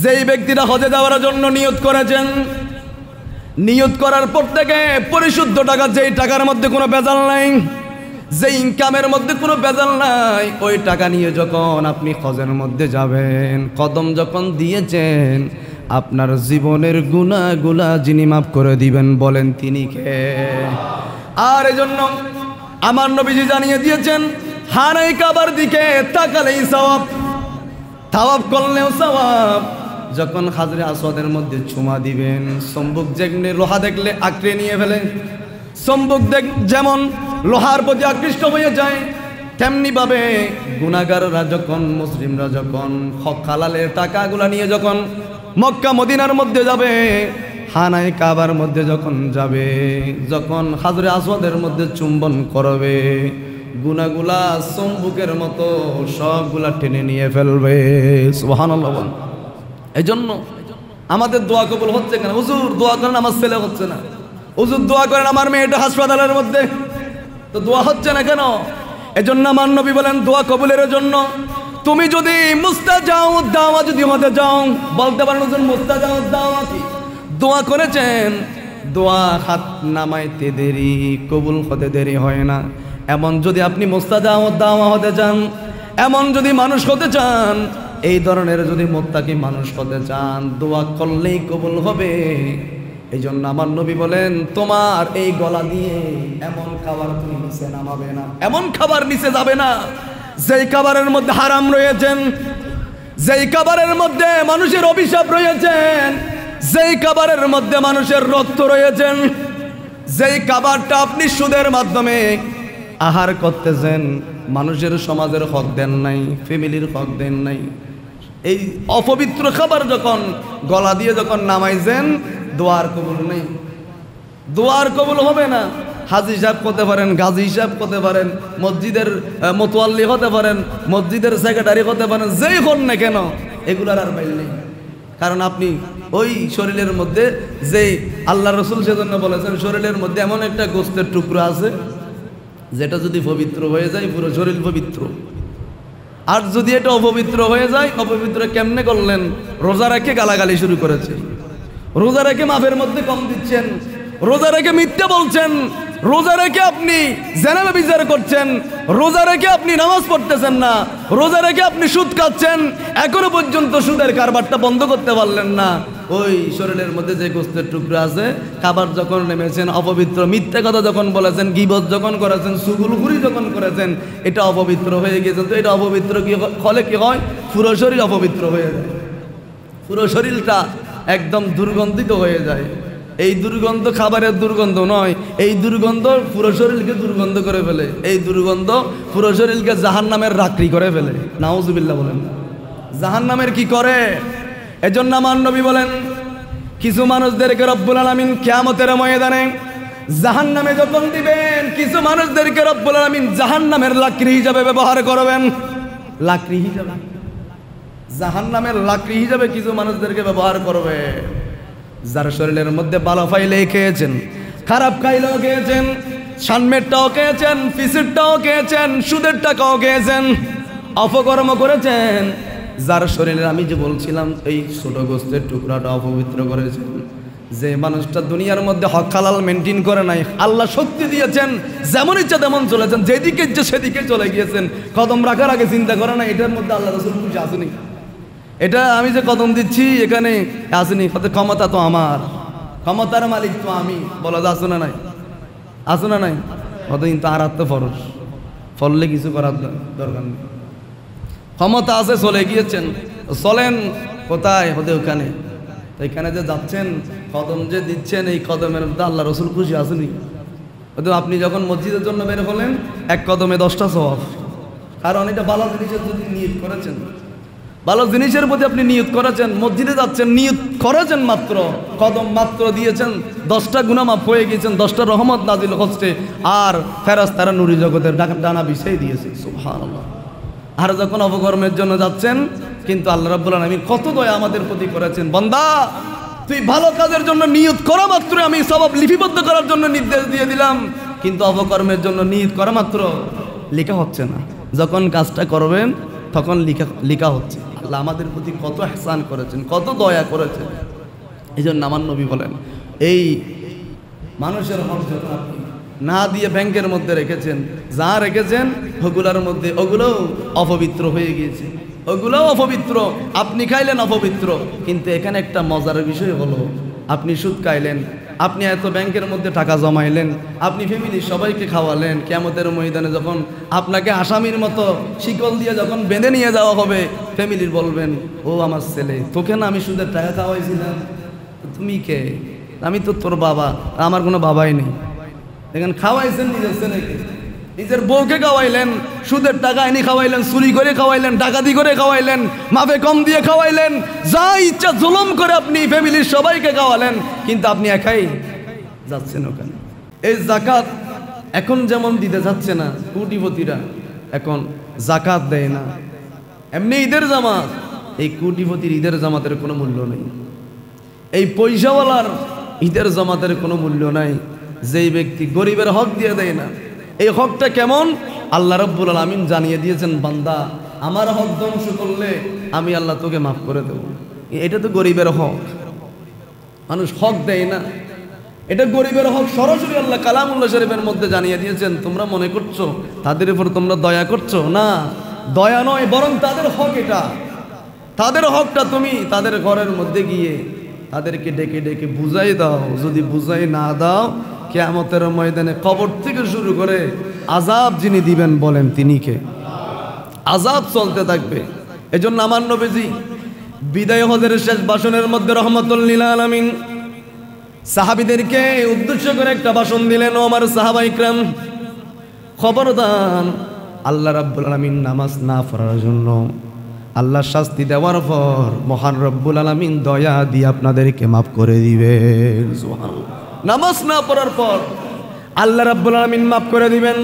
যেই ব্যক্তিরা হজে যাওয়ার জন্য নিয়ত করেছেন, নিয়ত করার পর থেকে পরিশুদ্ধ টাকা, যেই টাকার মধ্যে কোনো ভেজাল নাই, যে ইনকামের মধ্যে কোনো ভেজাল নাই, ওই টাকা নিয়ে যখন আপনি হজের মধ্যে যাবেন, কদম যখন দিয়েছেন, আপনার জীবনের গুনাহগুলা যিনি মাফ করে দিবেন, বলেন তিনি কে? আর এজন্য আমার নবীজি জানিয়ে দিয়েছেন, হারাই কাবার দিকে তাকালেই সওয়াব, তাওয়াফ করলেও সওয়াব। যখন হাজরে আসওয়াদের মধ্যে চুমা দিবেন, সম্বুক যেমনি লোহা দেখলে আঁকড়ে নিয়ে ফেলে, সম্বুক যেমন লোহার প্রতি আকৃষ্ট হয়ে যায়, তেমনি ভাবে গুনাহগাররা যখন, মুসলিমরা যখন হক হালালের টাকাগুলা নিয়ে যখন মক্কা মদিনার মধ্যে যাবে, হানায় কাবার মধ্যে যখন যাবে, যখন হাজরে আসওয়াদের মধ্যে চুম্বন করবে, গুনাহগুলা সম্বুকের মতো সবগুলা টেনে নিয়ে ফেলবে। সুবহানাল্লাহ। এই জন্য আমাদের দোয়া কবুল হচ্ছে কেন? হুজুর দোয়া করেন আমার ছেলে হচ্ছে না, হুজুর দোয়া করেন আমার মেয়েটা হাসপাতালের মধ্যে, তো দোয়া হচ্ছে না কেন? এজন্য আমার নবী বলেন দোয়া কবুলের জন্য তুমি যদি মুস্তাজাউদ দাওয়া যদি হতে যাও, বলতে পারেন হুজুর মুস্তাজাউদ দাওয়া কি? দোয়া করেছেন, দোয়া হাত নামাইতে দেরি, কবুল হতে দেরি হয় না। এমন যদি আপনি মুস্তাজাউদ দাওয়া হতে চান, এমন যদি মানুষ হতে চান, এই ধরনের যদি মুত্তাকি মানুষ হতে চান, দোয়া করলেই কবুল হবে। এই জন্য আমার নবী বলেন তোমার এই গলা দিয়ে এমন খাবার তুমি নিচে নামাবে না, এমন খাবার নিচে যাবে না যেই খাবারের মধ্যে হারাম রয়েছেন, যেই খাবারের মধ্যে মানুষের অভিশাপ রয়েছেন, যেই খাবারের মধ্যে মানুষের রক্ত রয়েছেন, যেই খাবারটা আপনি সুদের মাধ্যমে আহার করতেছেন, মানুষের সমাজের হক দেন নাই, ফ্যামিলির হক দেন নাই, এই অপবিত্র খাবার যখন গলা দিয়ে যখন নামাইছেন, দোয়ার কবুল নেই, দোয়ার কবুল হবে না। হাজি সাহেব হতে পারেন, গাজী সাহেব হতে পারেন, মসজিদের মোতোয়াল্লি হতে পারেন, মসজিদের সেক্রেটারি হতে পারেন, যেই হন না কেন, এগুলার আর বাইল নেই। কারণ আপনি ওই শরীরের মধ্যে, যেই আল্লাহ রসুল সেজন্য বলেছেন, শরীরের মধ্যে এমন একটা গোস্তের টুকরো আছে যেটা যদি পবিত্র হয়ে যায় পুরো শরীর পবিত্র, আর যদি এটা অপবিত্র হয়ে যায়, অপবিত্র কেমনে করলেন? রোজা রেখে গালাগালি শুরু করেছে, রোজা রেখে মাফের মধ্যে কম দিচ্ছেন, রোজা রেখে মিথ্যে বলছেন, রোজা রেখে আপনি জেনারেল বিচার করছেন, রোজা রেখে আপনি নামাজ পড়তেছেন না, রোজা রেখে আপনি সুদ খাচ্ছেন, এখনো পর্যন্ত সুদের কারবারটা বন্ধ করতে পারলেন না। ওই শরীরের মধ্যে যে গোস্তের টুকরো আছে, খাবার যখন নেমেছেন, অপবিত্র মিথ্যে কথা যখন বলেছেন, গীবত যখন করেছেন, সুগুলগুড়ি যখন করেছেন, এটা অপবিত্র হয়ে গেছে। তো এটা অপবিত্র কি ফলে কি হয়? পুরো শরীর অপবিত্র হয়ে যায়, পুরো শরীরটা একদম দুর্গন্ধিত হয়ে যায়। এই দুর্গন্ধ খাবারের দুর্গন্ধ নয়, এই দুর্গন্ধ পুরো শরীরকে দুর্গন্ধ করে ফেলে, এই দুর্গন্ধ পুরো শরীরকে জাহান্নামের রাত্রি করে ফেলে। নাউজুবিল্লাহ বলেন, জাহান্নামের কি করে? এজন্য আমার নবী বলেন কিছু মানুষদেরকে রব্বুল আলামিন কিয়ামতের ময়দানে জাহান্নামে যখন দিবেন, কিছু মানুষদেরকে রব্বুল আলামিন জাহান্নামের লাকড়ি হিসাবে ব্যবহার করবেন। লাকড়ি হিসাবে, জাহান্নামের লাকড়ি হিসাবে কিছু মানুষদেরকে ব্যবহার করবে। যার শরীরের মধ্যে ভালো ফাইলে খেয়েছেন, খারাপ খাইলেও খেয়েছেন, সানমেরটাও খেয়েছেন, ফিসিরটাও খেয়েছেন, সুদের টাকাও খেয়েছেন, অপকর্ম করেছেন, যার শরীরে আমি যে বলছিলাম এই ছোট গোস্তের টুকরাটা অপবিত্র করেছেন, যে মানুষটা দুনিয়ার মধ্যে হক হালাল মেনটেন করে নাই, আল্লাহ শক্তি দিয়েছেন, যেমন ইচ্ছা তেমন চলেছেন, যেদিকে ইচ্ছে সেদিকে চলে গিয়েছেন, কদম রাখার আগে চিন্তা করে না এটার মধ্যে আল্লাহ রাসূল খুশি আসেনি, এটা আমি যে কদম দিচ্ছি এখানে আসেনি, ক্ষমতা তো আমার, ক্ষমতার মালিক তো আমি, বলা যায় আসে না নাই? আসে না নাই? কত কিন্তু আর আত্ম ফরজ, ফললে কিছু করার দরকার নেই, ক্ষমতা আছে, চলে গিয়েছেন, চলেন কোথায়? হতে ওখানে, এখানে যে যাচ্ছেন, কদম যে দিচ্ছেন, এই কদমের মধ্যে আল্লাহ রসুল খুশি আসেনি। হয়তো আপনি যখন মসজিদের জন্য বের হলেন, এক কদমে 10টা সওয়াব, কারণ এটা ভালো জিনিসের যদি নিয়ত করেছেন, ভালো জিনিসের প্রতি আপনি নিয়ত করেছেন, মসজিদে যাচ্ছেন, নিয়ত করেছেন, মাত্র কদম মাত্র দিয়েছেন, 10টা গুনাহ মাফ হয়ে গিয়েছেন, 10টা রহমত নাজিল হচ্ছে, আর ফেরেশতারা নূরি জগতের ডানা বিছিয়ে দিয়েছে। সুবহানাল্লাহ। আর যখন অপকর্মের জন্য যাচ্ছেন, কিন্তু আল্লাহ রাব্বুল আলামিন কত দয়া আমাদের প্রতি করেছেন, বান্দা তুই ভালো কাজের জন্য নিয়ত করা মাত্র আমি সওয়াব লিপিবদ্ধ করার জন্য নির্দেশ দিয়ে দিলাম, কিন্তু অপকর্মের জন্য নিয়ত করা মাত্র লেখা হচ্ছে না, যখন কাজটা করবেন তখন লেখা হচ্ছে। আল্লাহ আমাদের প্রতি কত ইহসান করেছেন, কত দয়া করেছেন। এই জন্য আমার নবী বলেন, এই মানুষের হক যখন আপনি না দিয়ে ব্যাংকের মধ্যে রেখেছেন, যা রেখেছেন ওগুলোর মধ্যে ওগুলোও অপবিত্র হয়ে গিয়েছে, ওগুলোও অপবিত্র, আপনি খাইলেন অপবিত্র। কিন্তু এখানে একটা মজার বিষয় হলো, আপনি সুদ খাইলেন, আপনি এত ব্যাংকের মধ্যে টাকা জমাইলেন, আপনি ফ্যামিলির সবাইকে খাওয়ালেন, কিয়ামতের ময়দানে যখন আপনাকে আসামির মতো শিকল দিয়ে যখন বেঁধে নিয়ে যাওয়া হবে, ফ্যামিলির বলবেন, ও আমার ছেলে, তোকে না আমি সুদের টাকা খাওয়াইছিলাম, তুমি কে? আমি তো তোর বাবা, আমার কোনো বাবাই নেই। এখানে খাওয়াইছেন নিজের ছেলেকে, নিজের বউকে খাওয়াইলেন, সুদের টাকা এনে খাওয়াইলেন, চুরি করে খাওয়াইলেন, ডাকাতি করে খাওয়াইলেন, মাপে কম দিয়ে খাওয়াইলেন, যা ইচ্ছা জুলুম করে আপনি ফ্যামিলির সবাইকে খাওয়ালেন, কিন্তু আপনি একাই যাচ্ছেন ওখানে। এই জাকাত এখন যেমন দিতে যাচ্ছে না, কোটিপতিরা এখন জাকাত দেয় না, এমনি ঈদের জামাত, এই কোটিপতির ঈদের জামাতের কোনো মূল্য নেই, এই পয়সাওয়ালার ঈদের জামাতের কোনো মূল্য নাই। যেই ব্যক্তি গরিবের হক দিয়ে দেয় না, এই হকটা কেমন আল্লাহ রাব্বুল আলামিন জানিয়ে দিয়েছেন, বান্দা আমার হক ধ্বংস করলে আমি আল্লাহ তোকে মাফ করে দেব। এটা তো গরিবের হক, মানুষ হক দেয় না, এটা গরিবের হক। সরাসরি আল্লাহ কালামুল্লাহ শরীফের মধ্যে জানিয়ে দিয়েছেন। তোমরা মনে করছো তাদের উপর তোমরা দয়া করছো, না, দয়া নয়, বরং তাদের হক এটা, তাদের হকটা তুমি তাদের ঘরের মধ্যে গিয়ে তাদেরকে ডেকে ডেকে বুঝাই দাও। যদি বুঝাই না দাও, কিয়ামতের ময়দানে কবর থেকে শুরু করে আযাব যিনি দিবেন বলেন তিনি কে? আযাব চলতে থাকবে। এজন্য আমার নবীজি বিদায় হজের শেষ ভাষণের মধ্যে রাহমাতুল লিল আলামিন সাহাবীদেরকে উদ্দেশ্য করে একটা ভাষণ দিলেন। ও আমার সাহাবা ইকরাম, খবরদার, আল্লাহ রাব্বুল আলামিন নামাজ না পড়ার জন্য আল্লাহ শাস্তি দেওয়ার পর মহান রব্বুল আলামিন দয়া দিয়ে আপনাদেরকে মাফ করে দিবেন। সুবহানাল্লাহ। নামাজ না পড়ার পর আল্লাহ রাব্বুল আলামিন মাফ করে দিবেন।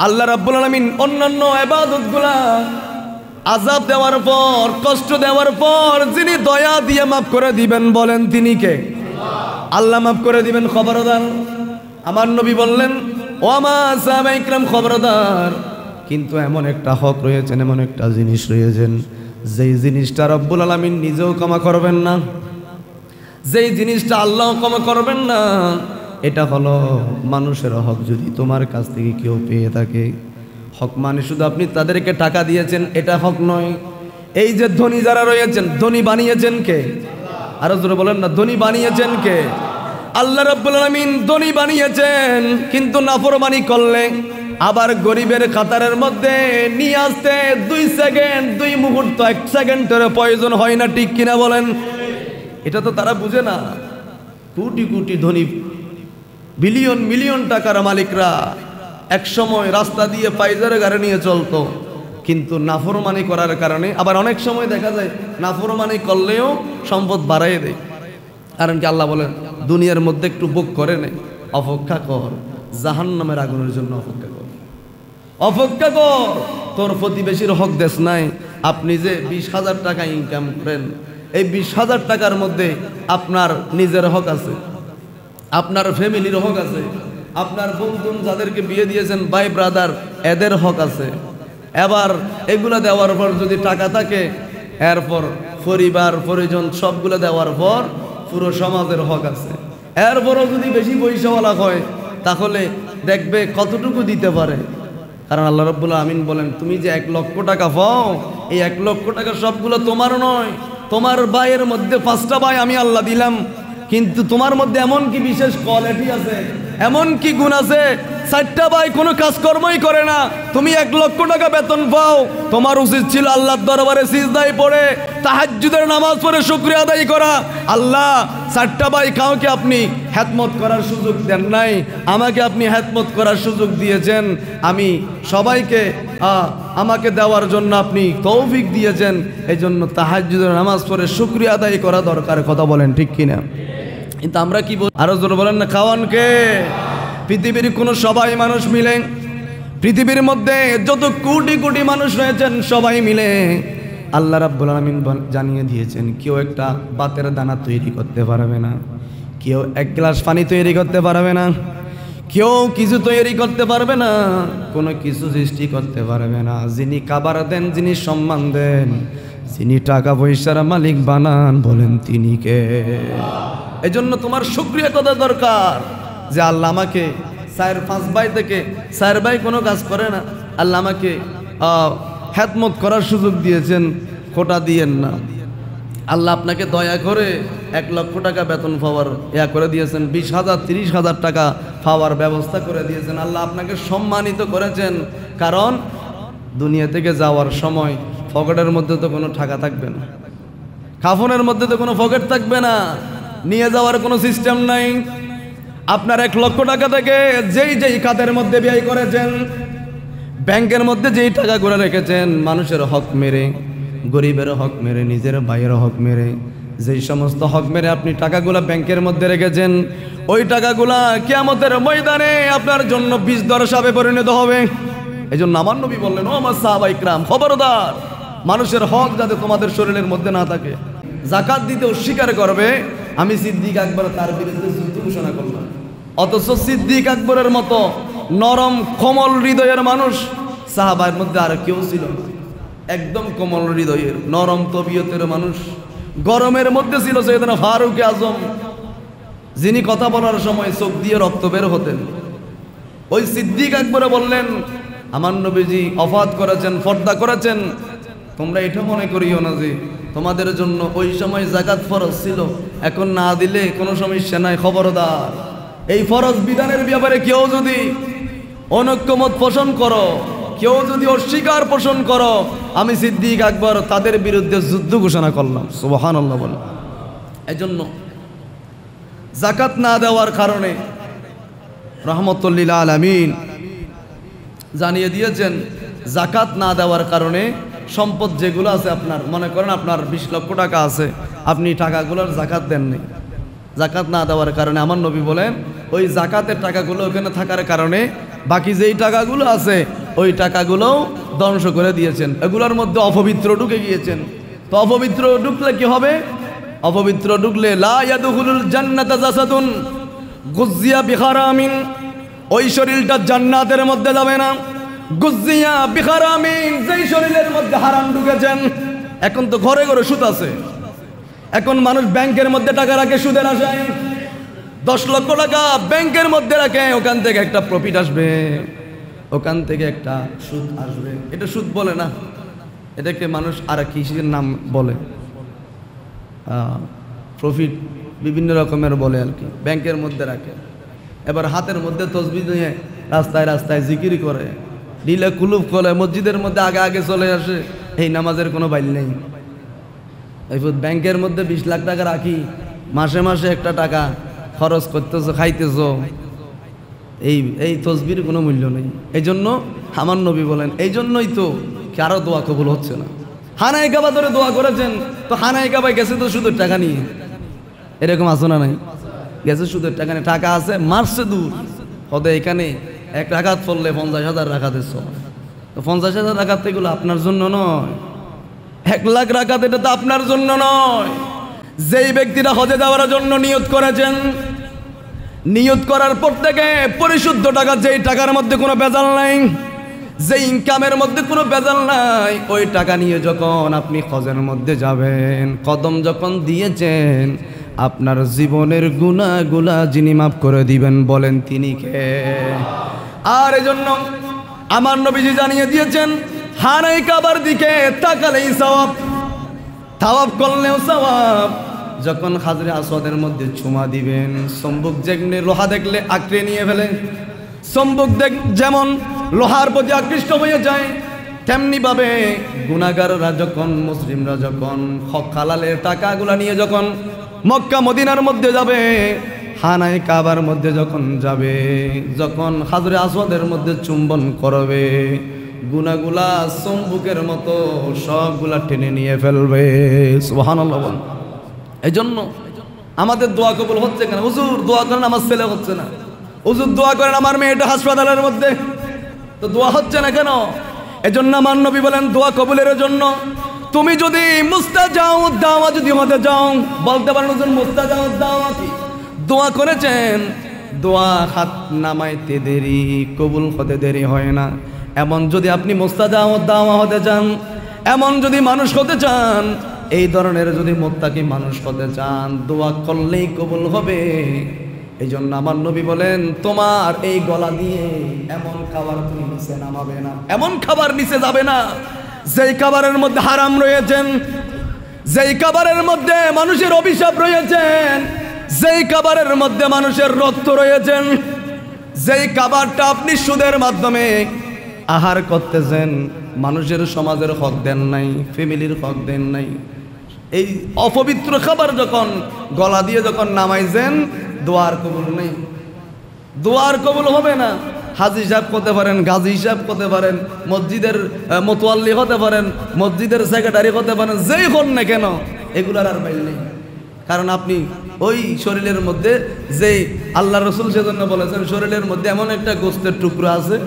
আল্লাহ রাব্বুল আলামিন অন্যান্য ইবাদতগুলা আযাব দেওয়ার পর, কষ্ট দেওয়ার পর যিনি দয়া দিয়ে মাফ করে দিবেন বলেন তিনি কে? আল্লাহ মাফ করে দিবেন। খবরদার, আমার নবী বললেন, ও আমার সাহাবা ইকরাম, খবরদার, কিন্তু এমন একটা হক রয়েছেন, এমন একটা জিনিস রয়েছেন, যেই জিনিসটা রব্বুল আলামিন নিজেও ক্ষমা করবেন না, যেই জিনিসটা আল্লাহ ক্ষমা করবেন না, এটা হলো মানুষের হক। যদি তোমার কাছ থেকে কেউ পেয়ে থাকে, হক মানে শুধু আপনি তাদেরকে টাকা দিয়েছেন এটা হক নয়। এই যে ধনী যারা রয়েছেন, ধনী বানিয়েছেন কে? আরো জোরে বলেন না, ধনী বানিয়েছেন কে? আল্লাহ রাব্বুল আলামিন ধনী বানিয়েছেন, কিন্তু নাফরমানি করলে আবার গরিবের কাতারের মধ্যে নিয়ে আসতে 2 সেকেন্ড, 2 মুহূর্ত, 1 সেকেন্ডের প্রয়োজন হয় না, ঠিক কিনা বলেন? এটা তো তারা বুঝে না। কোটি কোটি ধনী, বিলিয়ন মিলিয়ন টাকার মালিকরা এক সময় রাস্তা দিয়ে পাইজারে গাড়ি নিয়ে চলতো, কিন্তু নাফরমানি করার কারণে আবার অনেক সময় দেখা যায় নাফরমানি করলেও সম্পদ বাড়াইয়ে দেয়। কারণ কি আল্লাহ বলেন, দুনিয়ার মধ্যে একটু ভোগ করে নে, অপেক্ষা কর, জাহান্নামের আগুনের জন্য অপেক্ষা কর, অপেক্ষা কর। তোর প্রতিবেশীর হক দেশ নাই। আপনি যে 20,000 টাকা ইনকাম করেন, এই 20,000 টাকার মধ্যে আপনার নিজের হক আছে, আপনার ফ্যামিলির হক আছে, আপনার বন্ধু যাদেরকে বিয়ে দিয়েছেন, ভাই ব্রাদার, এদের হক আছে। এবার এগুলো দেওয়ার পর যদি টাকা থাকে, এরপর পরিবার পরিজন সবগুলো দেওয়ার পর পুরো সমাজের হক আছে। এরপরও যদি বেশি পয়সাওয়ালা হয়, তাহলে দেখবে কতটুকু দিতে পারে। কারণ আল্লাহ রাব্বুল আমিন বলেন, তুমি যে 1 লক্ষ টাকা পাও, এই 1 লক্ষ টাকা সবগুলো তোমার নয়। তোমার ভাইয়ের মধ্যে 5টা ভাই আমি আল্লাহ দিলাম, কিন্তু তোমার মধ্যে এমন কি বিশেষ কোয়ালিটি আছে, এমন কি গুণ আছে, 4টা ভাই কোনো কাজকর্মই করে না, তুমি 1 লক্ষ টাকা বেতন পাও। তোমার উচিত ছিল আল্লাহর দরবারে সিজদায় পড়ে তাহাজ্জুদের নামাজ পড়ে শুকরিয়া আদায় করা। আল্লাহ, 4টা ভাই কাউকে আপনি খেদমত করার সুযোগ দেন নাই, আমাকে আপনি খেদমত করার সুযোগ দিয়েছেন। আমি সবাইকে আমাকে দেওয়ার জন্য আপনি তৌফিক দিয়েছেন। এই জন্য তাহাজ্জুদের নামাজ পড়ে শুকরিয়া আদায় করা দরকার। কথা বলেন ঠিক কিনা? কিন্তু আমরা কি বলি? আরো জোরে বলেন না, খাওয়ান কে? পৃথিবীর কোনো সবাই মানুষ মিলে, পৃথিবীর মধ্যে যত কোটি কোটি মানুষ রয়েছেন সবাই মিলে আল্লাহ রাব্বুল আলামিন জানিয়ে দিয়েছেন, কেউ একটা বাতের দানা তৈরি করতে পারবে না, কেউ 1 গ্লাস পানি তৈরি করতে পারবে না, কেউ কিছু তৈরি করতে পারবে না, কোনো কিছু সৃষ্টি করতে পারবে না। যিনি খাবার দেন, যিনি সম্মান দেন, যিনি টাকা পয়সার মালিক বানান, বলেন তিনি কে? এজন্য তোমার শুকরিয়া করা দরকার যে আল্লাহ আমাকে 4-5 ভাই থেকে 4 ভাই কোনো কাজ করে না, আল্লাহ আমাকে খেদমত করার সুযোগ দিয়েছেন, খোটা দিয়েন না। আল্লাহ আপনাকে দয়া করে 1 লক্ষ টাকা বেতন পাওয়ার করে দিয়েছেন, 20,000 30,000 টাকা পাওয়ার ব্যবস্থা করে দিয়েছেন। আল্লাহ আপনাকে সম্মানিত করেছেন, কারণ দুনিয়া থেকে যাওয়ার সময় পকেটের মধ্যে তো কোনো টাকা থাকবে না, কাফনের মধ্যে তো কোনো পকেট থাকবে না, নিয়ে যাওয়ার কোনো সিস্টেম নাই। আপনার 1 লক্ষ টাকা থেকে যেই খাতের মধ্যে ব্যয় করেছেন, ব্যাংকের মধ্যে যেই টাকাগুলো রেখেছেন, মানুষের হক মেরে, গরিবের হক মেরে, নিজের ভাইয়ের হক মেরে, যেই সমস্ত হক মেরে আপনি টাকাগুলা ব্যাংকের মধ্যে রেখেছেন, ওই টাকাগুলা কিয়ামতের ময়দানে আপনার জন্য বিষ দরসাবে পরিণত হবে। এই জন্য আমার নবী বললেন, ও আমার সাহাবা ইকরাম, খবরদার মানুষের হক যাতে তোমাদের শরীরের মধ্যে না থাকে। যাকাত দিতে অস্বীকার করবে, আমি সিদ্দিক আকবর তার বিরুদ্ধে যুদ্ধ ঘোষণা করলাম। অথচ সিদ্দিক আকবরের মতো নরম কোমল হৃদয়ের মানুষ সাহাবার মধ্যে আর কেউ ছিল না। একদম কোমল হৃদয়ের নরম তবিয়তের মানুষ। গরমের মধ্যে ছিল সৈয়দনা ফারুক আজম, যিনি কথা বলার সময় চোখ দিয়ে রক্ত বের হতেন। ওই সিদ্দিক আকবরে বললেন, আমার নবীজি ওফাত করেছেন, পর্দা করেছেন, তোমরা এটা মনে করিও না যে তোমাদের জন্য ওই সময় যাকাত ফরজ ছিল, এখন না দিলে কোনো সমস্যা নাই। খবরদার, এই ফরজ বিধানের ব্যাপারে কেউ যদি অনৈক্যমত পোষণ করো, কেউ যদি অস্বীকার পোষণ করো, আমি সিদ্দিক আকবর তাদের বিরুদ্ধে যুদ্ধ ঘোষণা করলাম। সুবহানাল্লাহ বলেন। এই জন্য যাকাত না দেওয়ার কারণে রহমতুল লিল আলামিন জানিয়ে দিয়েছেন, যাকাত না দেওয়ার কারণে সম্পদ যেগুলো আছে, আপনার মনে করেন আপনার 20 লক্ষ টাকা আছে, আপনি টাকাগুলোর যাকাত দেননি, যাকাত না দেওয়ার কারণে আমার নবী বলেন ওই যাকাতের টাকাগুলো ওখানে থাকার কারণে বাকি যেই টাকাগুলো আছে ওই টাকাগুলোও ধ্বংস করে দিয়েছেন। এগুলোর মধ্যে অপবিত্র ঢুকে গিয়েছেন। তো অপবিত্র ঢুকলে কি হবে? অপবিত্র ঢুকলে লা ইয়াদখুলুল জান্নাতা জাসাদুন গুযিয়া বিহারামিন, ওই শরীরটা জান্নাতের মধ্যে যাবে না। গুযিয়া বিহারামিন, যেই শরীরের মধ্যে হারাম ঢুকেছেন। এখন তো ঘরে ঘরে সুদ আছে, এখন মানুষ ব্যাংকের মধ্যে টাকা রাখে সুদের আশায়। 10 লক্ষ টাকা ব্যাংকের মধ্যে রাখে, ওখান থেকে একটা প্রফিট আসবে, ওখান থেকে একটা সুদ আসবে। এটা সুদ বলে না, এটাকে মানুষ আর কিসের নাম বলে, প্রফিট বিভিন্ন রকমের বলে আর কি। ব্যাংকের মধ্যে রাখে, এবার হাতের মধ্যে তসবিহ নিয়ে রাস্তায় রাস্তায় জিকির করে, ঢিলে কুলুপ করে, মসজিদের মধ্যে আগে আগে চলে আসে। এই নামাজের কোনো বাইল নেই। এই ব্যাংকের মধ্যে 20 লাখ টাকা রাখি, মাসে মাসে একটা টাকা খরচ করতেছো, খাইতেছো, এই তসবির কোনো মূল্য নেই। এই জন্য আমার নবী বলেন, এই জন্যই তো কারো দোয়া কবুল হচ্ছে না। হানায় কাবা ধরে দোয়া করেছেন, তো হানায় কাবায় গেছে তো সুদের টাকা নিয়ে, এরকম আছে না নাই? গেছে সুদের টাকা নিয়ে, টাকা আছে মারছে দূর হতে। এখানে 1 রাকাত পড়লে 50,000 রাকাতের সওয়াব। তো 50,000 রাকাত এগুলো আপনার জন্য নয়, 1 লাখ রাকাত এটা তো আপনার জন্য নয়। যেই ব্যক্তিরা হজে যাওয়ার জন্য নিয়ত করেছেন, নিয়ত করার পর থেকে পরিশুদ্ধ টাকা, যেই টাকার মধ্যে কোনো ভেজাল নাই, যে ইনকামের মধ্যে কোনো ভেজাল নাই, ওই টাকা নিয়ে যখন আপনি হজের মধ্যে যাবেন, কদম যখন দিয়েছেন, আপনার জীবনের গুনাহগুলা যিনি মাফ করে দিবেন, বলেন তিনি কে? আর এজন্য আমার নবীজি জানিয়ে দিয়েছেন, হানায় কাবার দিকে তাকালেই সওয়াব, তাওয়াফ করলেও সওয়াব। যখন হাজরে আসওয়াদের মধ্যে চুমা দিবেন, সম্বুক যেমনি লোহা দেখলে আঁকড়ে নিয়ে ফেলে, সম্বুক যেমন লোহার প্রতি আকৃষ্ট হয়ে যায়, তেমনি ভাবে গুনাহগাররা যখন, মুসলিমরা যখন হক হালালের টাকাগুলা নিয়ে যখন মক্কা মদিনার মধ্যে যাবে, হানায় কাবার মধ্যে যখন যাবে, যখন হাজরে আসওয়াদের মধ্যে চুম্বন করবে, গুনাহগুলা সম্বুকের মতো সবগুলা টেনে নিয়ে ফেলবে। সুবহানাল্লাহ। এই জন্য আমাদের দোয়া কবুল হচ্ছে কেন? হুজুর দোয়া করেন আমার ছেলে হচ্ছে না, হুজুর দোয়া করেন আমার মেয়েটা হাসপাতালের মধ্যে, তো দোয়া হচ্ছে না কেন? এজন্য আমার নবী বলেন, দোয়া কবুলের জন্য তুমি যদি মুস্তাজাউদ দাওয়া যদি হতে যাও, বলতে পারেন হুজুর মুস্তাজাউদ দাওয়া কি? দোয়া করেছেন দোয়া হাত নামাইতে দেরি, কবুল হতে দেরি হয় না। এমন যদি আপনি মুস্তাজাব দাওয়া হতে চান, এমন যদি মানুষ হতে চান, এই ধরনের যদি মুত্তাকি মানুষ হতে চান, দোয়া করলেই কবুল হবে। এই জন্য আমার নবী বলেন, তোমার এই গলা দিয়ে এমন খাবার তুমি নিচে নামাবে না, এমন খাবার নিচে যাবে না যেই খাবারের মধ্যে হারাম রয়েছেন, যেই খাবারের মধ্যে মানুষের অভিশাপ রয়েছেন, যেই খাবারের মধ্যে মানুষের রক্ত রয়েছেন, যেই খাবারটা আপনি সুদের মাধ্যমে আহার করতেছেন, মানুষের সমাজের হক দেন নাই, ফ্যামিলির হক দেন নাই। এই অপবিত্র খাবার যখন গলা দিয়ে যখন নামাইছেন, দোয়ার কবুল নেই, দোয়ার কবুল হবে না। হাজি সাহেব হতে পারেন, গাজী সাহেব হতে পারেন, মসজিদের মোতোয়াল্লি হতে পারেন, মসজিদের সেক্রেটারি হতে পারেন, যেই হন না কেন, এগুলার আর বাইল নেই। কারণ আপনি ওই শরীরের মধ্যে যেই আল্লাহ রসুল সেজন্য বলেছেন, শরীরের মধ্যে এমন একটা গোস্তের টুকরো আছে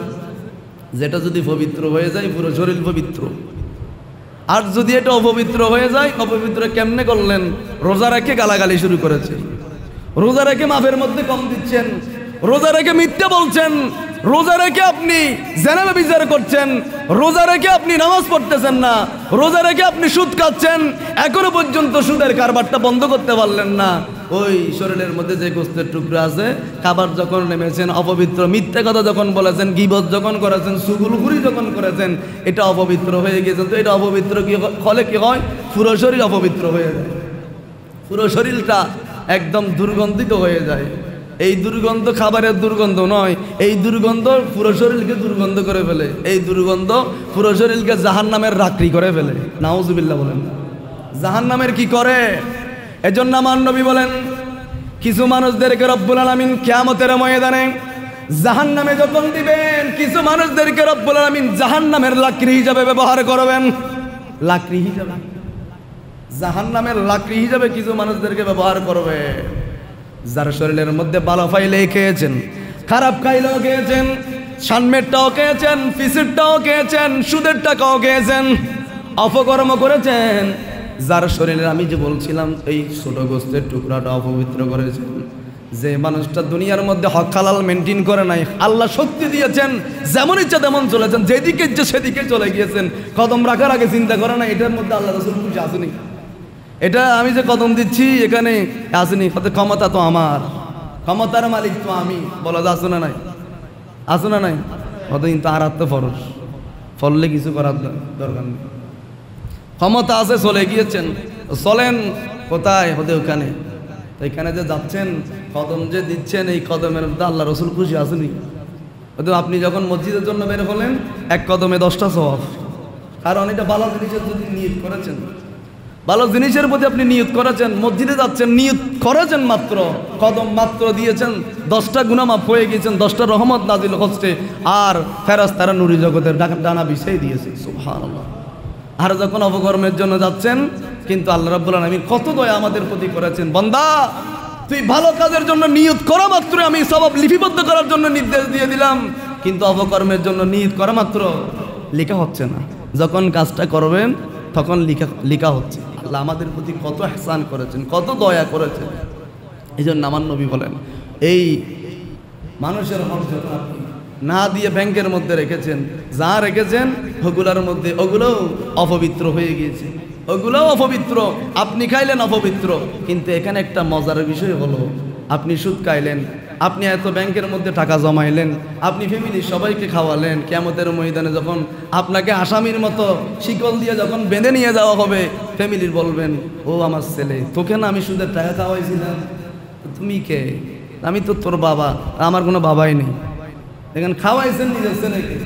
যেটা যদি পবিত্র হয়ে যায় পুরো শরীর পবিত্র। আর যদি এটা অপবিত্র হয়ে যায়, অপবিত্র কেমনে করলেন? রোজা রেখে গালাগালি শুরু করেছে, রোজা রেখে মাফের মধ্যে কম দিচ্ছেন, রোজা রেখে মিথ্যা বলছেন, রোজা রেখে আপনি জেনাবে বিচার করছেন, রোজা রেখে আপনি নামাজ পড়তেছেন না, রোজা রেখে আপনি সুদ খাচ্ছেন, এখনো পর্যন্ত সুদের কারবারটা বন্ধ করতে পারলেন না। ওই শরীরের মধ্যে যে গোস্তের টুকরো আছে, খাবার যখন নেমেছেন, অপবিত্র মিথ্যা কথা যখন বলেছেন, গীবত যখন করেছেন, সুগুলগুড়ি যখন করেছেন, এটা অপবিত্র হয়ে গেছে। তো এটা অপবিত্র কি ফলে কি হয়? পুরো শরীর অপবিত্র হয়ে যায়, পুরো শরীরটা একদম দুর্গন্ধিত হয়ে যায়। এই দুর্গন্ধ খাবারের দুর্গন্ধ নয়, এই দুর্গন্ধ পুরো শরীরকে দুর্গন্ধ করে ফেলে, এই দুর্গন্ধ পুরো শরীরকে জাহান্নামের রাত্রি করে ফেলে। নাউজুবিল্লাহ বলেন, জাহান্নামের কি করে? এজন্য আমার নবী বলেন, কিছু মানুষদেরকে রব্বুল আলামিন কিয়ামতের ময়দানে জাহান্নামে যখন দিবেন, কিছু মানুষদেরকে রব্বুল আলামিন জাহান্নামের লাকড়ি হিসাবে ব্যবহার করবেন। লাকড়ি হিসাবে, জাহান্নামের লাকড়ি হিসাবে কিছু মানুষদেরকে ব্যবহার করবে। যার শরীরের মধ্যে ভালো ফাইলেই খেয়েছেন, খারাপ খাইলেও খেয়েছেন, সানমেরটাও খেয়েছেন, ফিসিরটাও খেয়েছেন, সুদের টাকাও খেয়েছেন, অপকর্ম করেছেন। যার শরীরে আমি যে বলছিলাম এই ছোট গোস্তের টুকরাটা অপবিত্র করেছেন, যে মানুষটা দুনিয়ার মধ্যে হক হালাল মেনটেন করে নাই, আল্লাহ শক্তি দিয়েছেন, যেমন ইচ্ছা তেমন চলেছেন, যেদিকে ইচ্ছে সেদিকে চলে গিয়েছেন, কদম রাখার আগে চিন্তা করে না এটার মধ্যে আল্লাহ রাসূল খুশি আসেনি, এটা আমি যে কদম দিচ্ছি এখানে আসেনি, ক্ষমতা তো আমার, ক্ষমতার মালিক তো আমি, বলা যায় আসো না নাই, আসো না নাই, কত কিন্তু আর তো ফরজ, ফললে কিছু করার দরকার নেই। ক্ষমতা আছে, চলে গিয়েছেন, চলেন কোথায়? হতে ওখানে। তো এখানে যে যাচ্ছেন, কদম যে দিচ্ছেন, এই কদমের মধ্যে আল্লাহ রসুল খুশি আসেনি। হয়তো আপনি যখন মসজিদের জন্য বের হলেন, এক কদমে 10টা সওয়াব, কারণ এটা ভালো জিনিসের যদি নিয়ত করেছেন, ভালো জিনিসের প্রতি আপনি নিয়ত করেছেন, মসজিদে যাচ্ছেন, নিয়ত করেছেন, মাত্র কদম মাত্র দিয়েছেন, 10টা গুনাহ মাফ হয়ে গিয়েছেন, 10টা রহমত নাজিল হচ্ছে, আর ফেরেশতারা নূরি জগতের ডানা বিছিয়ে দিয়েছে। সুবহানাল্লাহ। আর যখন অপকর্মের জন্য যাচ্ছেন, কিন্তু আল্লাহ রাব্বুল আলামিন কত দয়া আমাদের প্রতি করেছেন, বান্দা তুই ভালো কাজের জন্য নিয়ত করা মাত্র আমি সওয়াব লিপিবদ্ধ করার জন্য নির্দেশ দিয়ে দিলাম, কিন্তু অপকর্মের জন্য নিয়ত করা মাত্র লেখা হচ্ছে না। যখন কাজটা করবেন তখন লেখা হচ্ছে। আল্লাহ আমাদের প্রতি কত ইহসান করেছেন, কত দয়া করেছেন। এই জন্য আমার নবী বলেন, এই মানুষের হক যখন আপনি না দিয়ে ব্যাংকের মধ্যে রেখেছেন, যা রেখেছেন ওগুলোর মধ্যে ওগুলোও অপবিত্র হয়ে গিয়েছে, ওগুলোও অপবিত্র, আপনি খাইলেন অপবিত্র। কিন্তু এখানে একটা মজার বিষয় হলো, আপনি সুদ খাইলেন, আপনি এত ব্যাংকের মধ্যে টাকা জমাইলেন, আপনি ফ্যামিলির সবাইকে খাওয়ালেন, কিয়ামতের ময়দানে যখন আপনাকে আসামির মতো শিকল দিয়ে যখন বেঁধে নিয়ে যাওয়া হবে, ফ্যামিলির বলবেন, ও আমার ছেলে, তোকে না আমি সুদের টাকা খাওয়াইছিলাম, তুমি কে? আমি তো তোর বাবা, আমার কোনো বাবাই নেই। দেখেন, খাওয়াইছেন নিজের ছেলেকে,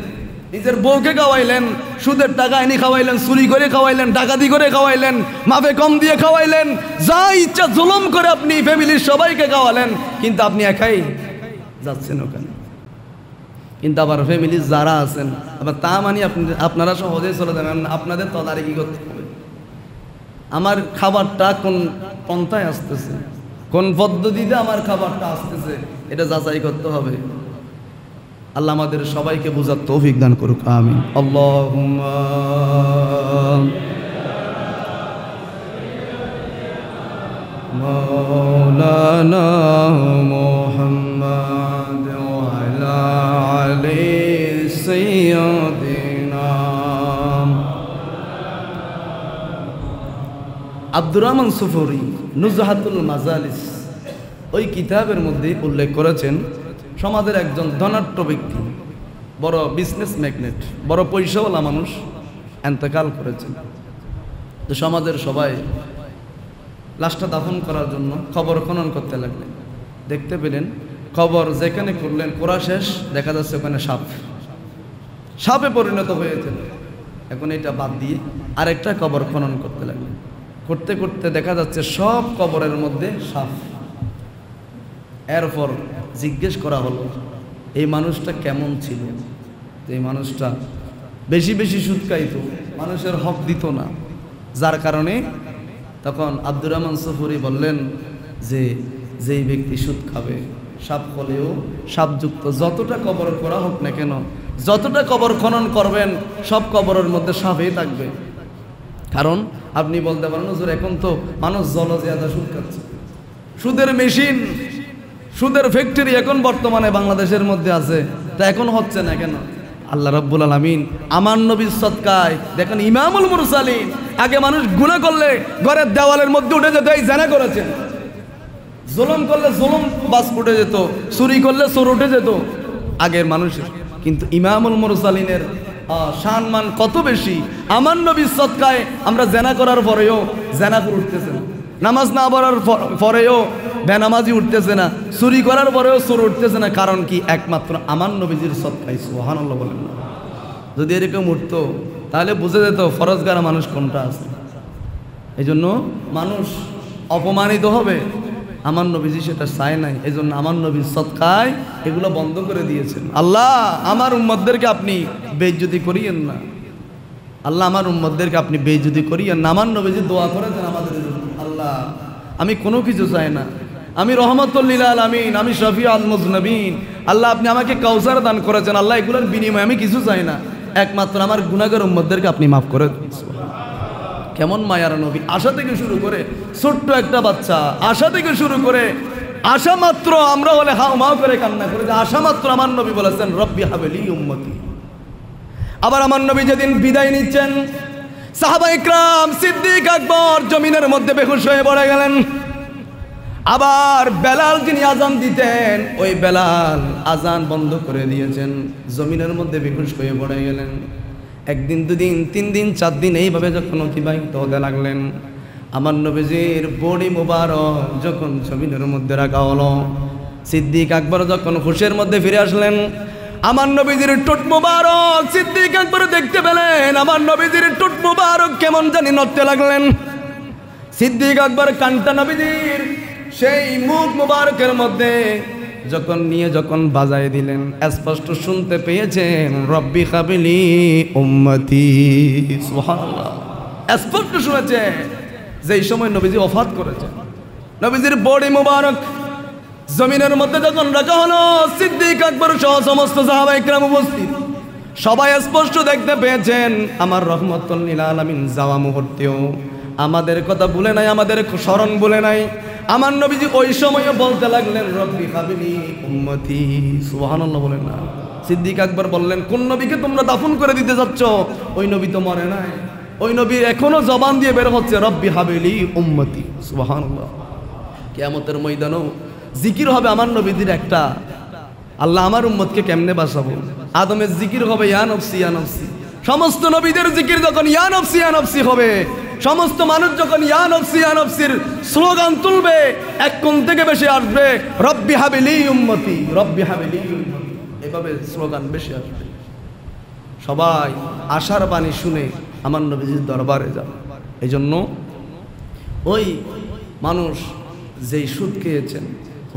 নিজের বউকে খাওয়াইলেন, সুদের টাকা এনে খাওয়াইলেন, চুরি করে খাওয়াইলেন, ডাকাতি করে খাওয়াইলেন, মাফে কম দিয়ে খাওয়াইলেন, যা ইচ্ছা জুলুম করে আপনি ফ্যামিলির সবাইকে খাওয়ালেন, কিন্তু আপনি একাই যাচ্ছেন ওখানে। কিন্তু আবার ফ্যামিলির যারা আছেন, আবার তা মানে আপনারা সহজে চলে যাবেন, আপনাদের তদারকি করতে হবে। আমার খাবারটা কোন পন্থায় আসতেছে, কোন পদ্ধতিতে আমার খাবারটা আসতেছে, এটা যাচাই করতে হবে। আল্লাহ আমাদের সবাইকে বুঝার তৌফিক দান করুক, আমিন। আল্লাহুম্মা মাওলানা মুহাম্মদ সাইয়্যিদিনা আব্দুর রহমান সুফুরি নুজহাতুল মাজালিস ওই কিতাবের মধ্যে উল্লেখ করেছেন, সমাজের একজন ধনাঢ্য ব্যক্তি, বড় বিজনেস ম্যাগনেট, বড় পয়সাওয়ালা মানুষ ইন্তেকাল করেছেন। তো সমাজের সবাই লাশটা দাফন করার জন্য খবর খনন করতে লাগলেন। দেখতে পেলেন খবর যেখানে করলেন করা শেষ, দেখা যাচ্ছে ওখানে সাপে পরিণত হয়েছে। এখন এটা বাদ দিয়ে আরেকটা কবর খনন করতে লাগলেন। করতে করতে দেখা যাচ্ছে সব কবরের মধ্যে সাপ। এরপর জিজ্ঞেস করা হলো এই মানুষটা কেমন ছিল। এই মানুষটা বেশি বেশি সুদ খাইতো, মানুষের হক দিত না, যার কারণে তখন আব্দুর রহমান সুফুরি বললেন যে যেই ব্যক্তি সুদ খাবে, সাপ হলেও সাপযুক্ত যতটা কবর করা হোক না কেন, যতটা কবর খনন করবেন সব কবরের মধ্যে সাপই থাকবে। কারণ আপনি বলতে পারেন হুজুর এখন তো মানুষ জলজিয়াদা সুদ খাচ্ছে, সুদের মেশিন, সুদের ফ্যাক্টরি এখন বর্তমানে বাংলাদেশের মধ্যে আছে, তা এখন হচ্ছে না কেন? আল্লাহ রাব্বুল আলামিন আমার নবীর সদকায় দেখেন ইমামুল মুরসালিন, আগে মানুষ গুনাহ করলে ঘরের দেওয়ালের মধ্যে উঠে যেত, এই জানা করেছেন, জুলুম করলে জুলুম বাস উঠে যেত, চুরি করলে চোর উঠে যেত আগের মানুষের। কিন্তু ইমামুল মুরসালিনের সম্মান কত বেশি, আমার নবীর সদকায় আমরা জেনা করার পরেও জেনাপুর উঠতেছে না, নামাজ না পড়ার পরেও বেনামাজি উঠতেছে না, চুরি করার পরেও চোর উঠতেছে না। কারণ কি? একমাত্র আমার নবীজির সদকায়। সুবহানাল্লাহ বলেন না। যদি এরকম উঠতো তাহলে বুঝে যেত ফরজগার মানুষ কোনটা আছে। এই জন্য মানুষ অপমানিত হবে, আমার নবীজি সেটা চায় নাই। এই জন্য আমার নবীর সদকায় এগুলো বন্ধ করে দিয়েছেন। আল্লাহ আমার উম্মতদেরকে আপনি বেইজ্জতি করিয়েন না, আল্লাহ আমার উম্মতদেরকে আপনি বেইজ্জতি করিয়েন না। আমার নবীজি দোয়া করেছেন আমাদের জন্য, আল্লাহ আমি কোনো কিছু চাই না, আমি রহমতুল লিল আলামিন, আমি শফিউল মুজনবিন, আল্লাহ আপনি আমাকে কাউসার দান করেছেন, আল্লাহ এগুলোর বিনিময়ে আমি কিছু চাই না, একমাত্র আমার গুনাহগার উম্মতদেরকে আপনি মাফ করে দিন। কেমন মায়ার নবী! আশা থেকে শুরু করে ছোট্ট একটা বাচ্চা, আশা থেকে শুরু করে আশা মাত্র আমরা হলে হাও মাও করে কান্না করে, যে আশা মাত্র আমার নবী বলেছেন রব্বি হাবলি উম্মতি। আবার আমার নবী যেদিন বিদায় নিচ্ছেন, সাহাবায়ে ইকরাম সিদ্দিক আকবর জমিনের মধ্যে বেহুশ হয়ে পড়ে গেলেন। আবার বেলাল যিনি আজান দিতেন, ওই বেলাল আজান বন্ধ করে দিয়েছেন, জমিনের মধ্যে বেহুশ হয়ে পড়ে গেলেন। একদিন, দুদিন, 3 দিন, 4 দিন এইভাবে যখন অতিবাহিত হতে লাগলেন, আমার নবীজির বডি মুবারক যখন জমিনের মধ্যে রাখা হলো, সিদ্দিক আকবর যখন হুশের মধ্যে ফিরে আসলেন, আমার নবীজির টুট মুবারক সিদ্দিক আকবর দেখতে পেলেন, আমার নবীজির টুট মুবারক কেমন জানি নড়তে লাগলেন। সিদ্দিক আকবর কানটা নবীজির সেই মুখ মুবারকের মধ্যে যখন বাজায় দিলেন, স্পষ্ট শুনতে পেয়েছেন রব্বি হাবিলি উম্মতি। সুবহানাল্লাহ, স্পষ্ট শুনেছে। যেই সময় নবীজি ওফাত করেছেন, নবীজির বডি মুবারক জমিনের মধ্যে যখন রাখা হলো, সিদ্দিক আকবর সহ সমস্ত সাহাবায়ে কেরাম উপস্থিত, সবাই স্পষ্ট দেখতে পেয়েছেন আমার রহমতুল লিল আলামিন যাওয়া মুহূর্তেও আমাদের কথা ভুলে নাই, আমাদের স্মরণ ভুলে নাই। আমার নবীজি ওই সময়ে বলতে লাগলেন রব্বি হাবিলি উম্মতি। সুবহানাল্লাহ বলেন না। সিদ্দিক আকবর বললেন, কোন নবীকে তোমরা দাফন করে দিতে যাচ্ছ? ওই নবী তো মরে নাই, ওই নবী এখনো জবান দিয়ে বের হচ্ছে রব্বি হাবিলি উম্মতি। সুবহানাল্লাহ। কিয়ামতের ময়দানেও জিকির হবে আমার নবীদের একটা, আল্লাহ আমার উম্মতকে কেমনে বাঁচাবো। আদমের জিকির হবে ইয়া নফসি ইয়া নফসি, সমস্ত নবীদের জিকির যখন ইয়া নফসি ইয়া নফসি হবে, সমস্ত মানুষ যখন ইয়া নফসি ইয়া নফসির স্লোগান তুলবে, এক কোণ থেকে বেশি আসবে রব্বি হাবিলি উম্মতি, রব্বি হাবিলি উম্মতি, এভাবে স্লোগান বেশি আসবে। সবাই আশার বাণী শুনে আমার নবীজির দরবারে যাবে। এই জন্য ওই মানুষ যেই সুদ খেয়েছেন,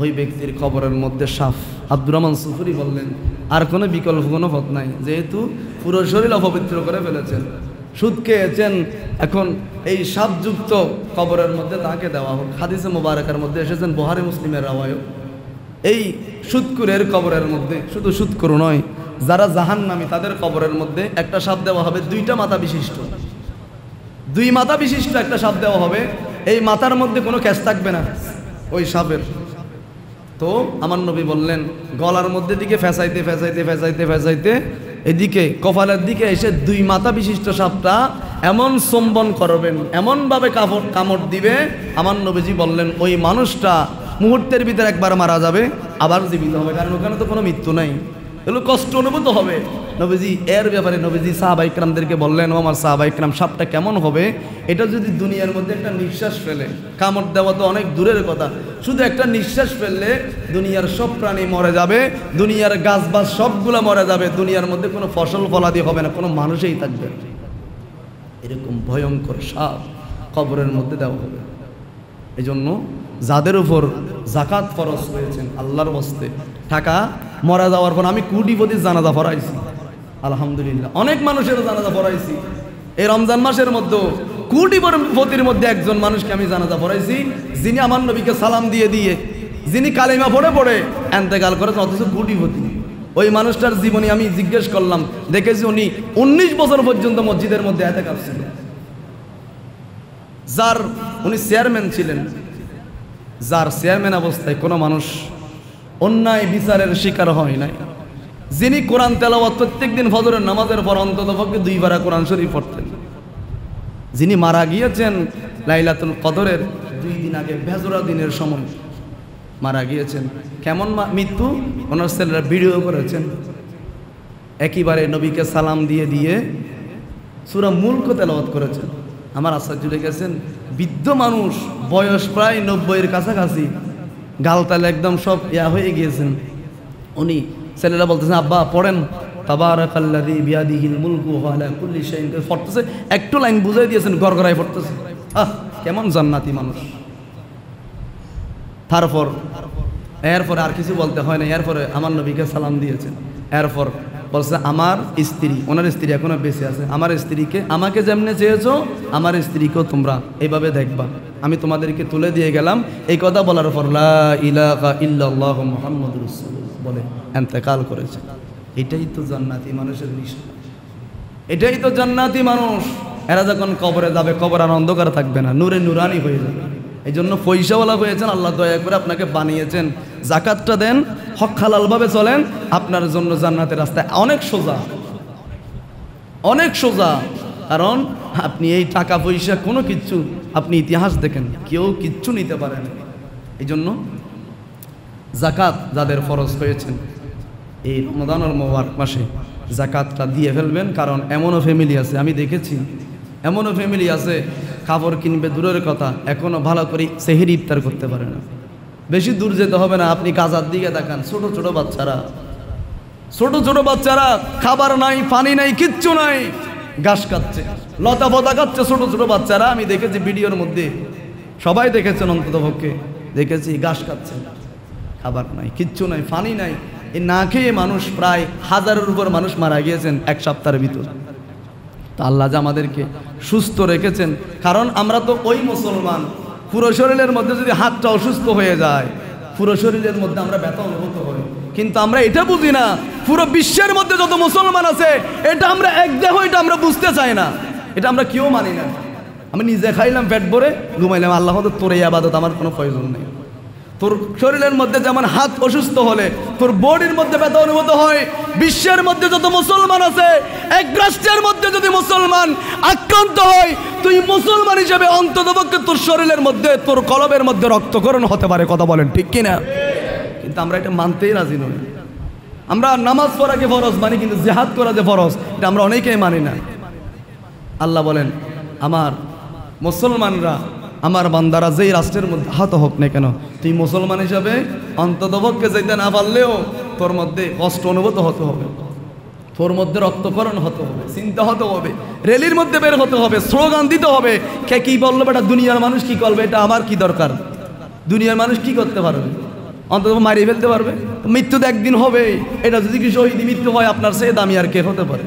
ওই ব্যক্তির কবরের মধ্যে সাপ। আব্দুর রহমান সুফুরি বললেন, আর কোনো বিকল্প কোনো পথ নাই, যেহেতু পুরো শরীর অপবিত্র করে ফেলেছেন, সুদ খেয়েছেন, এখন এই সাপযুক্ত কবরের মধ্যে তাকে দেওয়া হোক। হাদিসে মুবারকের মধ্যে এসেছেন, বুখারী মুসলিমের রাওয়ায়ত, এই সুদকুরের কবরের মধ্যে, শুধু সুদকুর নয়, যারা জাহান্নামী তাদের কবরের মধ্যে একটা সাপ দেওয়া হবে, 2টা মাথা বিশিষ্ট, 2 মাথা বিশিষ্ট একটা সাপ দেওয়া হবে। এই মাথার মধ্যে কোনো ক্যাশ থাকবে না ওই সাপের। তো আমার নবী বললেন, গলার মধ্যে দিকে ফেঁসাইতে ফেঁসাইতে ফেঁসাইতে ফেঁসাইতে এদিকে কপালের দিকে এসে 2 মাথা বিশিষ্ট সাপটা এমন চুম্বন করবেন, এমনভাবে কামড় দিবে, আমার নবীজি বললেন ওই মানুষটা মুহূর্তের ভিতরে একবার মারা যাবে, আবার জীবিত হবে, কারণ ওখানে তো কোনো মৃত্যু নাই। এগুলো কষ্ট অনুভূত হবে। নবীজি এর ব্যাপারে নবীজি সাহাবায়ে কেরামদেরকে বললেন, ও আমার সাহাবায়ে কেরাম, সাপটা কেমন হবে? এটা যদি দুনিয়ার মধ্যে একটা নিঃশ্বাস ফেলে, কামড় দেওয়া তো অনেক দূরের কথা, শুধু একটা নিঃশ্বাস ফেললে দুনিয়ার সব প্রাণী মরে যাবে, দুনিয়ার গাছবাস সবগুলো মরে যাবে, দুনিয়ার মধ্যে কোনো ফসল ফলাদি হবে না, কোনো মানুষই থাকবে না। এরকম ভয়ঙ্কর সাপ কবরের মধ্যে দেওয়া হবে। এই জন্য যাদের উপর যাকাত ফরজ হয়েছেন আল্লাহর বস্তে, টাকা মরা যাওয়ার পর, আমি কোটিপতির জানাজা পড়াইছি আলহামদুলিল্লাহ, অনেক মানুষের জানাজা পড়াইছি। এই রমজান মাসের মধ্যে কোটিপতির মধ্যে একজন মানুষকে আমি জানাজা পড়াইছি, যিনি আমার নবীকে সালাম দিয়ে দিয়ে, যিনি কালিমা পড়ে পড়ে এন্তেকাল করেছেন, অথচ কোটিপতি। ওই মানুষটার জীবনী আমি জিজ্ঞেস করলাম, দেখেছি উনি 19 বছর পর্যন্ত মসজিদের মধ্যে এতেকাফ ছিলেন। যার উনি চেয়ারম্যান ছিলেন, যার চেয়ারম্যান অবস্থায় কোনো মানুষ অন্যায় বিচারের শিকার হয় নাই, যিনি কোরআন তেলাওয়াত প্রত্যেক দিন ফজরের নামাজের পর অন্তত পক্ষে 2 বার কোরআন শরীফ পড়তেন, যিনি মারা গিয়েছেন লাইলাতুল কদরের 2 দিন আগে, বেজরা দিনের সময় মারা গিয়েছেন। কেমন মৃত্যু? ওনার ছেলেরা ভিডিও করেছেন, একইবারে নবীকে সালাম দিয়ে দিয়ে সূরা মুলক তেলাওয়াত করেছেন। আমার আশ্চর্য লেগেছেন, বৃদ্ধ মানুষ, বয়স প্রায় 90-এর কাছাকাছি, গালতালে একদম সব হয়ে গিয়েছেন। উনি ছেলেরা বলতেছেন, আব্বা পড়েন, তাবারাকাল্লাযী বিয়াদিহিল মুলকু ওয়া আলা কুল্লি শাইইন, পড়তেছে, একটু লাইন বুঝাই দিয়েছেন, গড়গড়ায় পড়তেছে। কেমন জান্নাতি মানুষ। তারপর এরপরে আর কিছু বলতে হয় না, এরপরে আমার নবীকে সালাম দিয়েছেন। এরপর বলছে, আমার স্ত্রী, ওনার স্ত্রী এখনো বেঁচে আছে, আমার স্ত্রীকে আমাকে যেমনে চেয়েছো আমার স্ত্রীকেও তোমরা এইভাবে দেখবা, আমি তোমাদেরকে তুলে দিয়ে গেলাম। এই কথা বলার পর লা ইলাহা ইল্লাল্লাহু মুহাম্মাদুর রাসূলুল্লাহ বলে ইন্তেকাল করেছে। এটাই তো জান্নাতি মানুষের নিশান, এটাই তো জান্নাতি মানুষ। এরা যখন কবরে যাবে, কবর আর অন্ধকার থাকবে না, নূরে নুরানি হয়ে যাবে। এই জন্য পয়সাওয়ালা হয়েছেন, আল্লাহ দয়া করে আপনাকে বানিয়েছেন, যাকাতটা দেন, হক হালালভাবে চলেন, আপনার জন্য জান্নাতের রাস্তায় অনেক সোজা, অনেক সোজা। কারণ আপনি এই টাকা পয়সা কোনো কিচ্ছু, আপনি ইতিহাস দেখেন, কেউ কিচ্ছু নিতে পারেন। এই জন্য যাকাত যাদের ফরজ হয়েছেন এই রমজানুল মুবারক মাসে যাকাতটা দিয়ে ফেলবেন। কারণ এমনও ফ্যামিলি আছে, আমি দেখেছি, এমনও ফ্যামিলি আছে খাবার কিনবে দূরের কথা, এখনও ভালো করে সেহরি ইফতার করতে পারে না। বেশি দূর যেতে হবে না, আপনি গাজার দিকে তাকান, ছোট ছোট বাচ্চারা, ছোট ছোট বাচ্চারা খাবার নাই, পানি নাই, কিচ্ছু নাই, ঘাস খাচ্ছে, লতা পতা খাচ্ছে ছোট ছোট বাচ্চারা। আমি দেখেছি ভিডিওর মধ্যে, সবাই দেখেছেন অন্তত পক্ষে, দেখেছি ঘাস খাচ্ছে, খাবার নাই, কিচ্ছু নাই, পানি নাই। এই না খেয়ে মানুষ প্রায় 1000-এর উপর মানুষ মারা গিয়েছেন 1 সপ্তাহের ভিতর। তা আল্লাহ যে আমাদেরকে সুস্থ রেখেছেন, কারণ আমরা তো ওই মুসলমান, পুরো শরীরের মধ্যে যদি হাতটা অসুস্থ হয়ে যায়, পুরো শরীরের মধ্যে আমরা ব্যথা অনুভূত হই, কিন্তু আমরা এটা বুঝি না, পুরো বিশ্বের মধ্যে যত মুসলমান আছে এটা আমরা এক দেহ, এটা আমরা বুঝতে চাই না, এটা আমরা কেউ মানি না। আমি নিজে খাইলাম পেট ভরে, ঘুমাইলাম, আল্লাহ তোর এই আবাদত আমার কোনো প্রয়োজন নেই। তোর শরীরের মধ্যে যেমন হাত অসুস্থ হলে তোর বডির মধ্যে ব্যথা অনুভূত হয়, বিশ্বের মধ্যে যত মুসলমান আছে, এক রাষ্ট্রের মধ্যে যদি মুসলমান আক্রান্ত হয়, তুই মুসলমান হিসেবে অন্ততপক্ষে তোর শরীরের মধ্যে, তোর কলবের মধ্যে রক্তক্ষরণ হতে পারে। কথা বলেন ঠিক কিনা? কিন্তু আমরা এটা মানতেই রাজি নই। আমরা নামাজ পড়াকে ফরজ মানি, কিন্তু জিহাদ করা যে ফরজ এটা আমরা অনেকেই মানি না। আল্লাহ বলেন, আমার মুসলমানরা, আমার বান্দারা যেই রাষ্ট্রের মধ্যে আহত হোক না কেন, তুই মুসলমান হিসাবে অন্ততপক্ষে যেতে না পারলেও তোর মধ্যে কষ্ট অনুভূত হতে হবে, তোর মধ্যে রক্তক্ষরণ হতে হবে, চিন্তা হতে হবে, র্যালির মধ্যে বের হতে হবে, স্লোগান দিতে হবে। কে কি বললো বেটা, দুনিয়ার মানুষ কি করবে, এটা আমার কি দরকার? দুনিয়ার মানুষ কি করতে পারবে? অন্তত মারিয়ে ফেলতে পারবে। মৃত্যু তো একদিন হবে, এটা যদি কি শহীদ মৃত্যু হয়, আপনার সে দামি আর কে হতে পারে?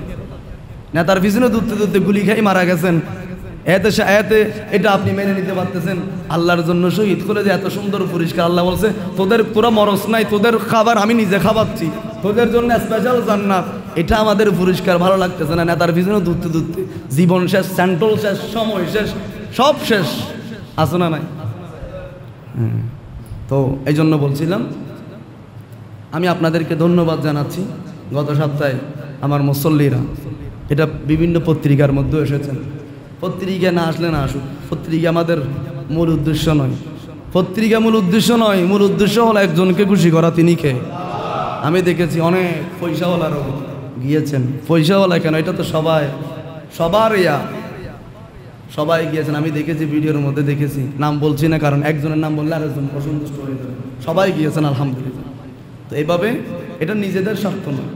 নেতার পিছনে দূরতে দূরতে গুলি খাই মারা গেছেন, এতে এটা আপনি মেনে নিতে পারতেছেন? আল্লাহর জন্য শহীদ করে যে এত সুন্দর পরিষ্কার, আল্লাহ বলছে পুরো মরস নাই, তোদের খাবার আমি নিজে খাওয়াচ্ছি, তোদের জন্য স্পেশাল জান্নাত। এটা আমাদের পুরস্কার, ভালো লাগতেছে না? নেতার পিছনে দূরতে দূরতে জীবন শেষ, সেন্ট্রাল শেষ, সময় শেষ, সব শেষ, আছে না নাই? তো এই জন্য বলছিলাম, আমি আপনাদেরকে ধন্যবাদ জানাচ্ছি। গত সপ্তাহে আমার মুসল্লিরা, এটা বিভিন্ন পত্রিকার মধ্যে এসেছেন। পত্রিকা না আসলে না আসুক, পত্রিকা আমাদের মূল উদ্দেশ্য নয়। পত্রিকা মূল উদ্দেশ্য নয়, মূল উদ্দেশ্য হলো একজনকে খুশি করা। তিনি কে? আমি দেখেছি অনেক পয়সাওয়ালারও গিয়েছেন। পয়সাওয়ালা কেন, এটা তো সবার সবাই গিয়েছেন। আমি দেখেছি, ভিডিওর মধ্যে দেখেছি, নাম বলছি না কারণ একজনের নাম বললে আরেকজন অসন্তুষ্ট হয়ে যাবে। সবাই গিয়েছেন আলহামদুলিল্লাহ। তো এইভাবে এটা নিজেদের স্বার্থ নয়,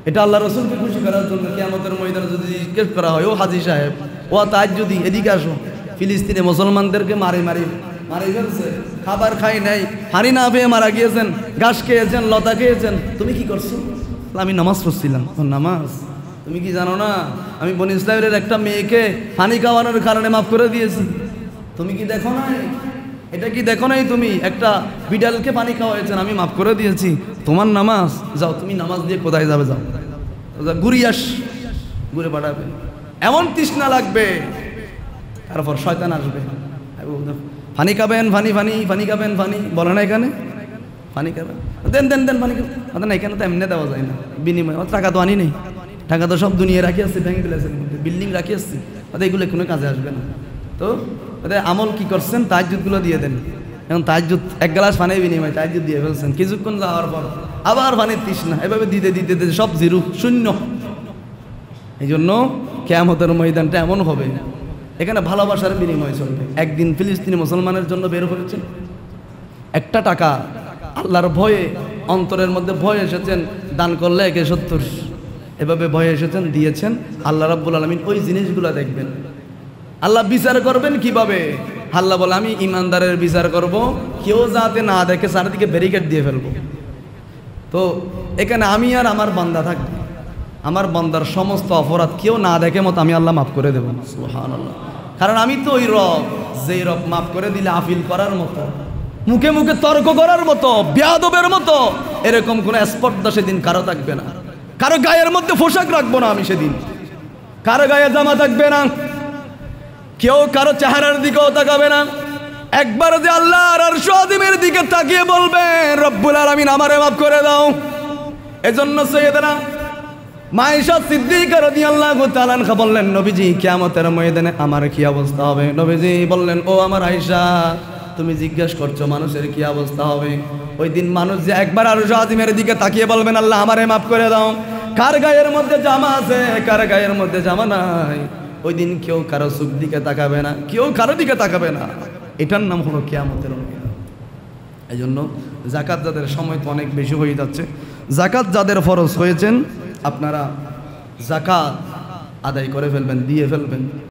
এটা আল্লাহ রসুলকে খুশি করার জন্য। কিয়ামতের ময়দানে যদি জিজ্ঞেস করা হয়, ও হাজী সাহেব, ও তাজ যদি এদিকে আসো, ফিলিস্তিনে মুসলমানদেরকে মারি ফেলছে, খাবার খাই নাই, হাঁড়ি না পেয়ে মারা গিয়েছেন, ঘাস খেয়েছেন, লতা খেয়েছেন, তুমি কি করছো? আমি নামাজ পড়ছিলাম। নামাজ? তুমি কি জানো না আমি বনি ইসরাইলের একটা মেয়েকে পানি খাওয়ানোর কারণে মাফ করে দিয়েছি? তুমি কি দেখো নাই? এটা কি দেখো নাই? তুমি একটা বিড়ালকে পানি খাওয়াইছেন, আমি মাফ করে দিয়েছি। তোমার নামাজ? যাও, তুমি নামাজ দিয়ে কোথায় যাবে? যাও ঘুরে পাঠাবে। এমন তৃষ্ণা লাগবে, তারপর শয়তান আসবে, পানি খাবেন, পানি খাবেন, পানি বলে না এখানে, পানি খাবেন, দেন পানি খাবেন না, এখানে তো এমনি দেওয়া যায় না, বিনিময় টাকা তো আনি নেই, টাকা তো সব দুনিয়া রাখি আসছে, ব্যাংক ব্যালেন্সের মধ্যে বিল্ডিং রাখি আসছি, এগুলো কোনো কাজে আসবে না। তো আমল কি করছেন? তাহাজ্জুদগুলো দিয়ে দেন। এখন তাহাজ্জুদ এক গ্লাস পানির বিনিময় তাহাজ্জুদ দিয়ে ফেলছেন, কিছুক্ষণ যাওয়ার পর আবার পানির তৃষ্ণা, এভাবে দিতে সব জিরো, শূন্য। এই জন্য কিয়ামতের ময়দানটা এমন হবে, এখানে ভালোবাসার বিনিময় চলবে। একদিন ফিলিস্তিনি মুসলমানের জন্য বের করেছেন, একটা টাকা আল্লাহর ভয়ে, অন্তরের মধ্যে ভয় এসেছেন, দান করলে 170, এভাবে ভয়ে এসেছেন, দিয়েছেন। আল্লাহ রাব্বুল আলামিন ওই জিনিসগুলো দেখবেন। আল্লাহ বিচার করবেন কিভাবে? আল্লাহ বলে, আমি ইমানদারের বিচার করব, কেউ যাতে না দেখে চারিদিকে ব্যারিকেড দিয়ে ফেলবো। তো এখানে আমি আর আমার বান্দা থাকবে, আমার বান্দার সমস্ত অপরাধ কেউ না দেখে মতো আমি আল্লাহ মাফ করে দেব। সুবহানাল্লাহ। কারণ আমি তো ওই রব, যেই রব মাফ করে দিলে আপিল করার মতো, মুখে মুখে তর্ক করার মতো, বেয়াদবের মতো এরকম কোনো স্পর্ধা সেদিন কারো থাকবে না। কারো গায়ের মধ্যে পোশাক রাখবো না আমি সেদিন, কারো গায়ে জামা থাকবে না, কেউ কারো চেহারার দিকেও তাকাবে না। একবার যে আল্লাহর আরশ আযীমের দিকে তাকিয়ে বলবে, রব্বুল আলামিন আমারে মাফ করে দাও। এজন্য সাইয়েদনা মায়েশা সিদ্দিকা রাদিয়াল্লাহু তাআলা আনহা বললেন, নবীজি কিয়ামতের ময়দানে আমার কি অবস্থা হবে? নবীজি বললেন, ও আমার আয়েশা, তুমি জিজ্ঞেস করছো মানুষের কি অবস্থা হবে? ওই দিন মানুষ যে একবার আরশ আযীমের দিকে তাকিয়ে বলবেন, আল্লাহ আমারে মাফ করে দাও। কার গায়ের মধ্যে জামা আছে, কার গায়ের মধ্যে জামা নাই, ওই দিন কেউ কারো চোখ দিকে তাকাবে না, কেউ কারো দিকে তাকাবে না। এটার নাম হলো কিয়ামতের ময়দান। এই জন্য যাকাত, যাদের সময় তো অনেক বেশি হয়ে যাচ্ছে, যাকাত যাদের ফরজ হয়েছেন আপনারা যাকাত আদায় করে ফেলবেন, দিয়ে ফেলবেন।